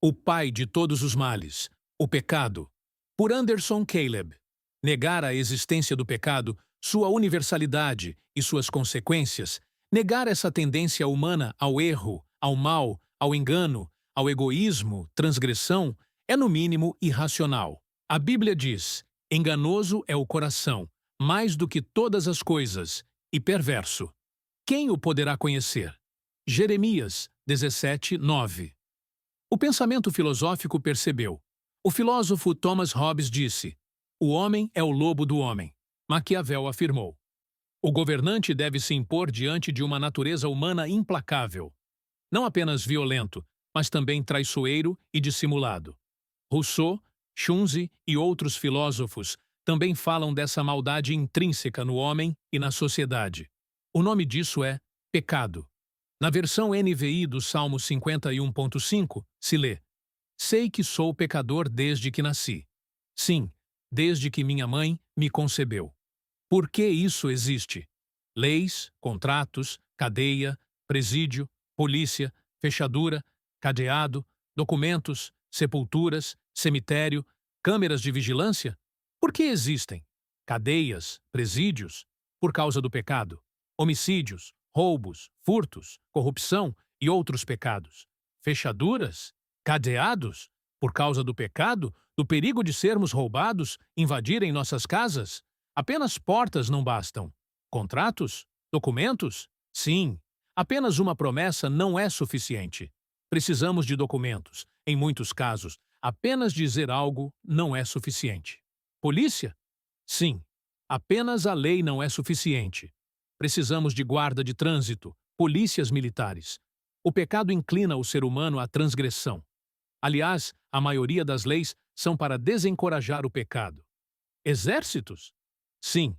O pai de todos os males, o pecado. Por Anderson Caleb. Negar a existência do pecado, sua universalidade e suas consequências, negar essa tendência humana ao erro, ao mal, ao engano, ao egoísmo, transgressão, é no mínimo irracional. A Bíblia diz: enganoso é o coração, mais do que todas as coisas, e perverso. Quem o poderá conhecer? Jeremias 17:9. O pensamento filosófico percebeu. O filósofo Thomas Hobbes disse: o homem é o lobo do homem. Maquiavel afirmou: o governante deve se impor diante de uma natureza humana implacável. Não apenas violento, mas também traiçoeiro e dissimulado. Rousseau, Chunzi e outros filósofos também falam dessa maldade intrínseca no homem e na sociedade. O nome disso é pecado. Na versão NVI do Salmo 51.5, se lê: sei que sou pecador desde que nasci. Sim, desde que minha mãe me concebeu. Por que isso existe? Leis, contratos, cadeia, presídio, polícia, fechadura, cadeado, documentos, sepulturas, cemitério, câmeras de vigilância? Por que existem? Cadeias, presídios? Por causa do pecado. Homicídios, roubos, furtos, corrupção e outros pecados. Fechaduras? Cadeados? Por causa do pecado, do perigo de sermos roubados, invadirem nossas casas? Apenas portas não bastam. Contratos? Documentos? Sim. Apenas uma promessa não é suficiente. Precisamos de documentos. Em muitos casos, apenas dizer algo não é suficiente. Polícia? Sim. Apenas a lei não é suficiente. Precisamos de guarda de trânsito, polícias militares. O pecado inclina o ser humano à transgressão. Aliás, a maioria das leis são para desencorajar o pecado. Exércitos? Sim.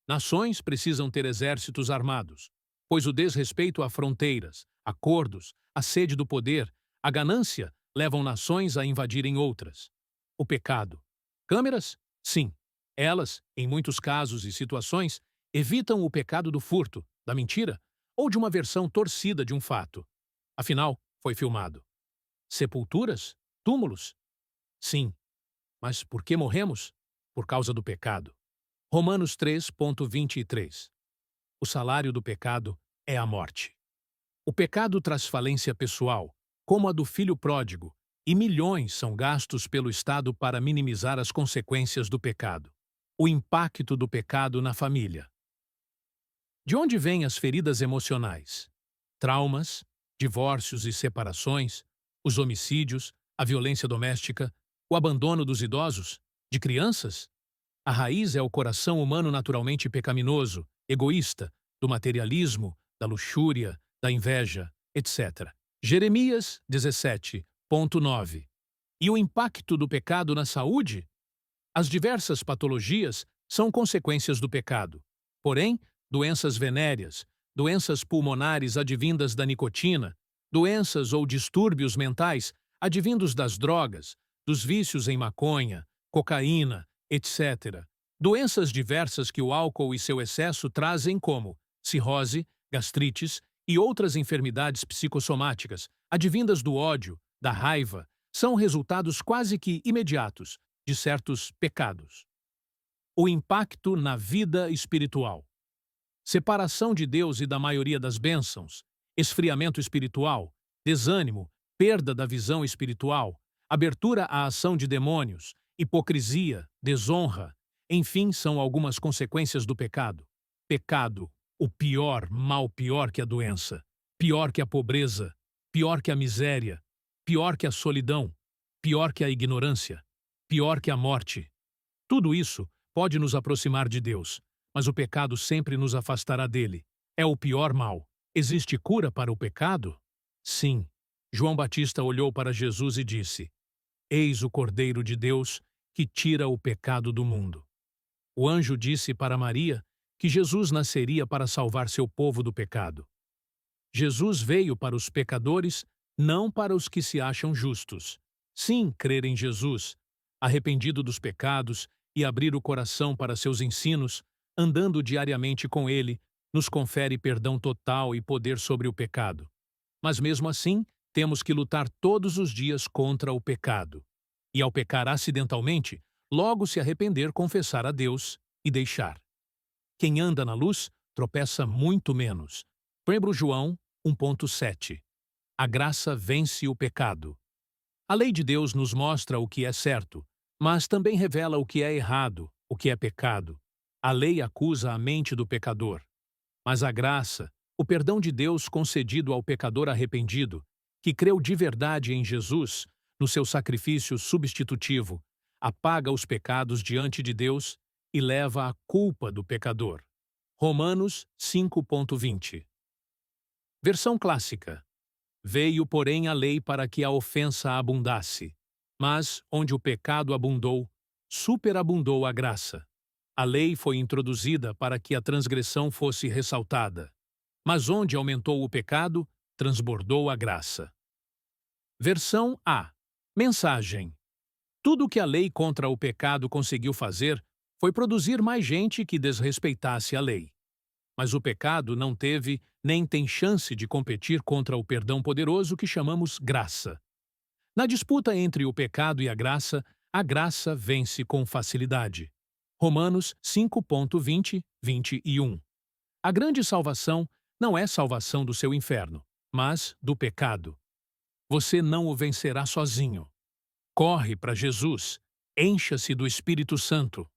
Nações precisam ter exércitos armados, pois o desrespeito a fronteiras, acordos, a sede do poder, a ganância levam nações a invadirem outras. O pecado. Câmeras? Sim. Elas, em muitos casos e situações, evitam o pecado do furto, da mentira ou de uma versão torcida de um fato. Afinal, foi filmado. Sepulturas? Túmulos? Sim. Mas por que morremos? Por causa do pecado. Romanos 3:23. O salário do pecado é a morte. O pecado traz falência pessoal, como a do filho pródigo, e milhões são gastos pelo Estado para minimizar as consequências do pecado. O impacto do pecado na família. De onde vêm as feridas emocionais? Traumas, divórcios e separações, os homicídios, a violência doméstica, o abandono dos idosos, de crianças? A raiz é o coração humano naturalmente pecaminoso, egoísta, do materialismo, da luxúria, da inveja, etc. Jeremias 17:9. E o impacto do pecado na saúde? As diversas patologias são consequências do pecado. Porém, doenças venéreas, doenças pulmonares advindas da nicotina, doenças ou distúrbios mentais advindos das drogas, dos vícios em maconha, cocaína, etc. Doenças diversas que o álcool e seu excesso trazem como cirrose, gastrites e outras enfermidades psicossomáticas, advindas do ódio, da raiva, são resultados quase que imediatos de certos pecados. O impacto na vida espiritual. Separação de Deus e da maioria das bênçãos, esfriamento espiritual, desânimo, perda da visão espiritual, abertura à ação de demônios, hipocrisia, desonra, enfim, são algumas consequências do pecado. Pecado, o pior, mal pior que a doença, pior que a pobreza, pior que a miséria, pior que a solidão, pior que a ignorância, pior que a morte. Tudo isso pode nos aproximar de Deus, mas o pecado sempre nos afastará dele. É o pior mal. Existe cura para o pecado? Sim. João Batista olhou para Jesus e disse: eis o Cordeiro de Deus que tira o pecado do mundo. O anjo disse para Maria que Jesus nasceria para salvar seu povo do pecado. Jesus veio para os pecadores, não para os que se acham justos. Sim, crer em Jesus, arrependido dos pecados e abrir o coração para seus ensinos, andando diariamente com ele, nos confere perdão total e poder sobre o pecado. Mas mesmo assim, temos que lutar todos os dias contra o pecado. E ao pecar acidentalmente, logo se arrepender, confessar a Deus e deixar. Quem anda na luz tropeça muito menos. 1 João 1,7. A graça vence o pecado. A lei de Deus nos mostra o que é certo, mas também revela o que é errado, o que é pecado. A lei acusa a mente do pecador. Mas a graça, o perdão de Deus concedido ao pecador arrependido, que creu de verdade em Jesus, no seu sacrifício substitutivo, apaga os pecados diante de Deus e leva a culpa do pecador. Romanos 5,20. Versão clássica. Veio, porém, a lei para que a ofensa abundasse. Mas, onde o pecado abundou, superabundou a graça. A lei foi introduzida para que a transgressão fosse ressaltada. Mas onde aumentou o pecado, transbordou a graça. Versão A. Mensagem. Tudo o que a lei contra o pecado conseguiu fazer foi produzir mais gente que desrespeitasse a lei. Mas o pecado não teve nem tem chance de competir contra o perdão poderoso que chamamos graça. Na disputa entre o pecado e a graça vence com facilidade. Romanos 5,20, 21. A grande salvação não é salvação do seu inferno, mas do pecado. Você não o vencerá sozinho. Corre para Jesus, encha-se do Espírito Santo.